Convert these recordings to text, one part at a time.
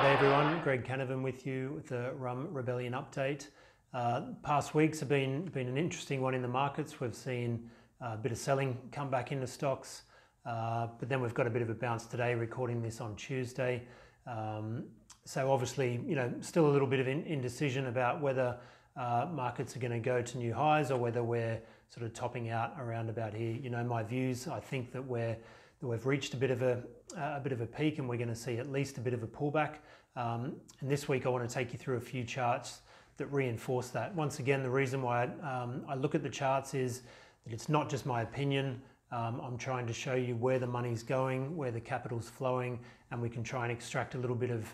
G'day everyone, Greg Canavan with you with the Rum Rebellion update. Past weeks have been an interesting one in the markets. We've seen a bit of selling come back into stocks, but then we've got a bit of a bounce today, recording this on Tuesday. So obviously, still a little bit of indecision about whether markets are going to go to new highs or whether we're sort of topping out around about here. My views, I think that we've reached a bit of a peak and we're going to see at least a bit of a pullback. And this week I want to take you through a few charts that reinforce that. Once again, the reason why I look at the charts is that it's not just my opinion. I'm trying to show you where the money's going, where the capital's flowing, and we can try and extract a little bit of,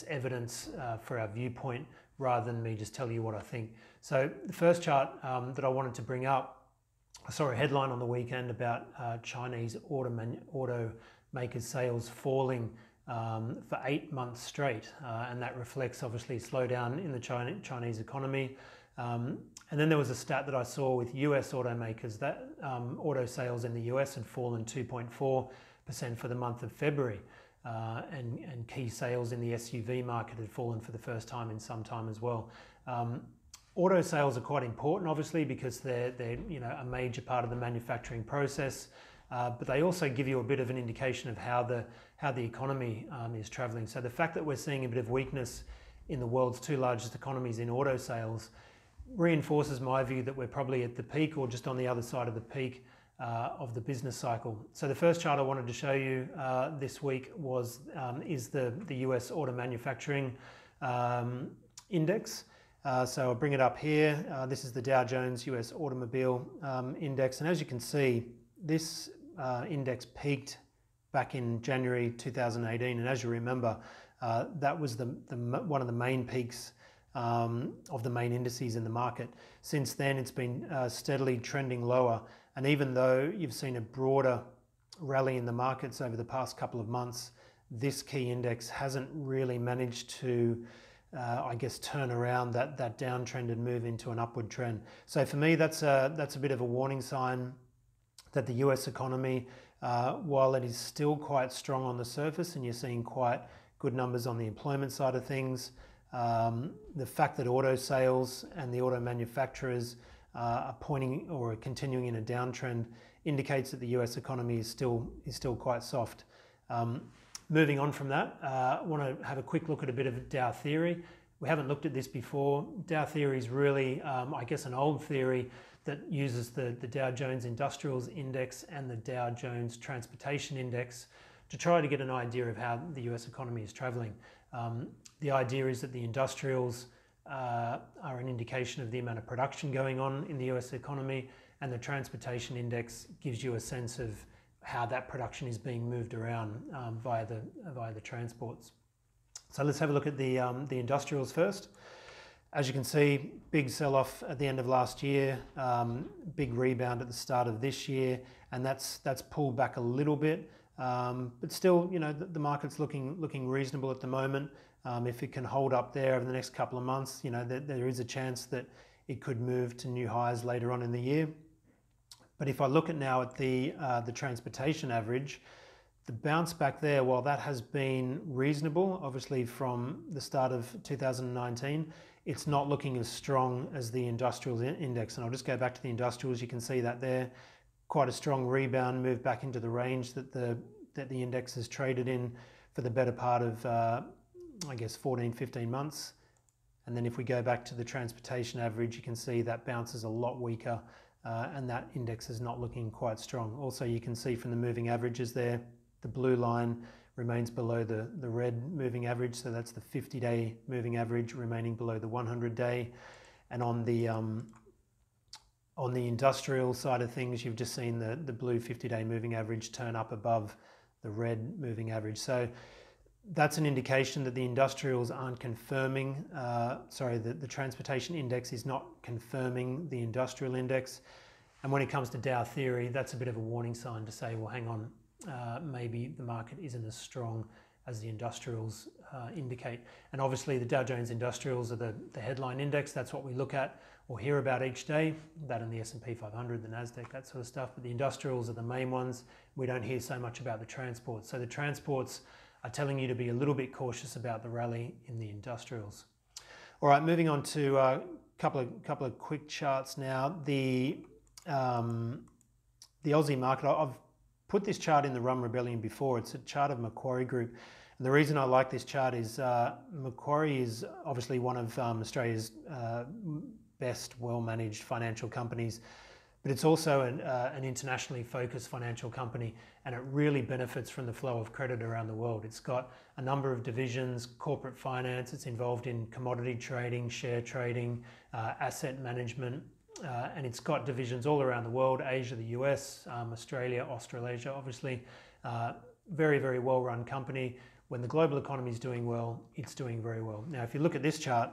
evidence for our viewpoint rather than me just tell you what I think. So the first chart that I wanted to bring up, I saw a headline on the weekend about Chinese automakers sales falling for 8 months straight, and that reflects obviously slowdown in the Chinese economy. And then there was a stat that I saw with US automakers that auto sales in the US had fallen 2.4% for the month of February, and key sales in the SUV market had fallen for the first time in some time as well. Auto sales are quite important, obviously, because they're a major part of the manufacturing process, but they also give you a bit of an indication of how the economy is traveling. So the fact that we're seeing a bit of weakness in the world's two largest economies in auto sales reinforces my view that we're probably at the peak or just on the other side of the peak of the business cycle. So the first chart I wanted to show you this week is the US auto manufacturing index. So I'll bring it up here. This is the Dow Jones US Automobile Index. And as you can see, this index peaked back in January 2018. And as you remember, that was one of the main peaks of the main indices in the market. Since then, it's been steadily trending lower. And even though you've seen a broader rally in the markets over the past couple of months, this key index hasn't really managed to turn around that downtrend and move into an upward trend. So for me, that's a bit of a warning sign that the US economy, while it is still quite strong on the surface and you're seeing quite good numbers on the employment side of things, the fact that auto sales and the auto manufacturers are pointing or are continuing in a downtrend indicates that the US economy is still quite soft. Moving on from that, I want to have a quick look at a bit of Dow Theory. We haven't looked at this before. Dow Theory is really, an old theory that uses the Dow Jones Industrials Index and the Dow Jones Transportation Index to try to get an idea of how the US economy is traveling. The idea is that the industrials are an indication of the amount of production going on in the US economy, and the Transportation Index gives you a sense of how that production is being moved around via the transports. So let's have a look at the industrials first. As you can see, big sell-off at the end of last year, big rebound at the start of this year, and that's pulled back a little bit, but still, the market's looking reasonable at the moment. If it can hold up there over the next couple of months, there is a chance that it could move to new highs later on in the year. But if I look now at the transportation average, the bounce back there, while that has been reasonable, obviously from the start of 2019, it's not looking as strong as the industrials index. And I'll just go back to the industrials. You can see that there, quite a strong rebound, move back into the range that the index has traded in for the better part of 14, 15 months. And then if we go back to the transportation average, you can see that bounces a lot weaker. And that index is not looking quite strong. Also, you can see from the moving averages there, the blue line remains below the red moving average. So that's the 50-day moving average remaining below the 100-day. And on the industrial side of things, you've just seen the blue 50-day moving average turn up above the red moving average. So that's an indication that the industrials aren't confirming, the transportation index is not confirming the industrial index. And when it comes to Dow Theory, that's a bit of a warning sign to say, well, hang on, maybe the market isn't as strong as the industrials indicate. And obviously the Dow Jones Industrials are the headline index. That's what we look at or hear about each day, that and the S&P 500, the Nasdaq, that sort of stuff. But the industrials are the main ones. We don't hear so much about the transports. So the transports are telling you to be a little bit cautious about the rally in the industrials. All right, moving on to a couple of quick charts now. The Aussie market, I've put this chart in the Rum Rebellion before. It's a chart of Macquarie Group. And the reason I like this chart is Macquarie is obviously one of Australia's best well-managed financial companies, but it's also an internationally focused financial company, and it really benefits from the flow of credit around the world. It's got a number of divisions: corporate finance, it's involved in commodity trading, share trading, asset management, and it's got divisions all around the world: Asia, the US, Australia, Australasia, obviously. Very, very well-run company. When the global economy is doing well, it's doing very well. Now, if you look at this chart,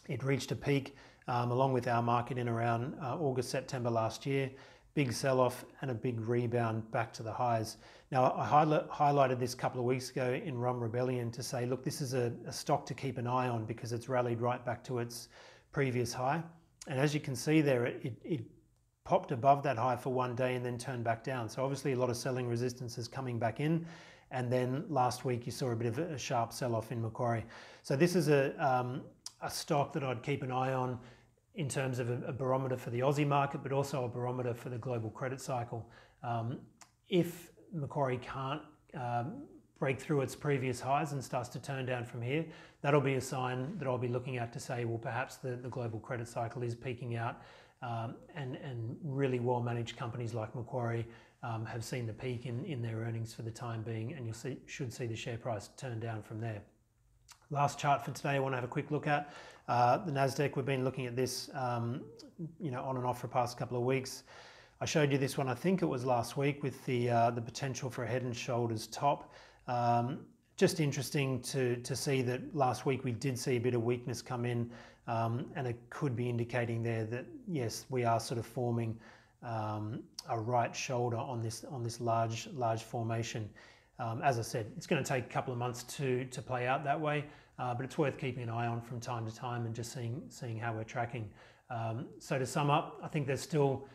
it reached a peak along with our market in around August, September last year. Big sell-off and a big rebound back to the highs. Now, I highlighted this a couple of weeks ago in Rum Rebellion to say, look, this is a stock to keep an eye on because it's rallied right back to its previous high. And as you can see there, it popped above that high for one day and then turned back down. So obviously a lot of selling resistance is coming back in. And then last week you saw a bit of a sharp sell-off in Macquarie. So this is a stock that I'd keep an eye on in terms of a barometer for the Aussie market, but also a barometer for the global credit cycle. If Macquarie can't break through its previous highs and starts to turn down from here, that'll be a sign that I'll be looking at to say, well, perhaps the global credit cycle is peaking out, and really well-managed companies like Macquarie have seen the peak in their earnings for the time being, and should see the share price turn down from there. Last chart for today I want to have a quick look at. The Nasdaq, we've been looking at this on and off for the past couple of weeks. I showed you this one, I think it was last week, with the potential for a head and shoulders top. Just interesting to see that last week we did see a bit of weakness come in, and it could be indicating there that yes, we are sort of forming a right shoulder on this large formation. As I said, it's going to take a couple of months to play out that way, but it's worth keeping an eye on from time to time and just seeing how we're tracking. So to sum up, I think there's still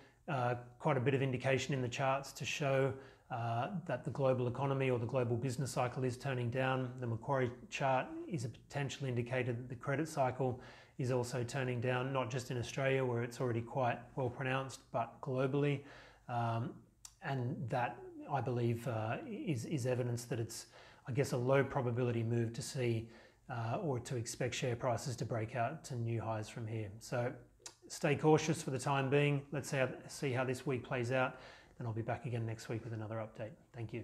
quite a bit of indication in the charts to show that the global economy or the global business cycle is turning down. The Macquarie chart is a potential indicator that the credit cycle is also turning down, not just in Australia where it's already quite well pronounced, but globally. And that, I believe, is evidence that it's, I guess, a low probability move to see or to expect share prices to break out to new highs from here. So stay cautious for the time being. Let's see how this week plays out. Then I'll be back again next week with another update. Thank you.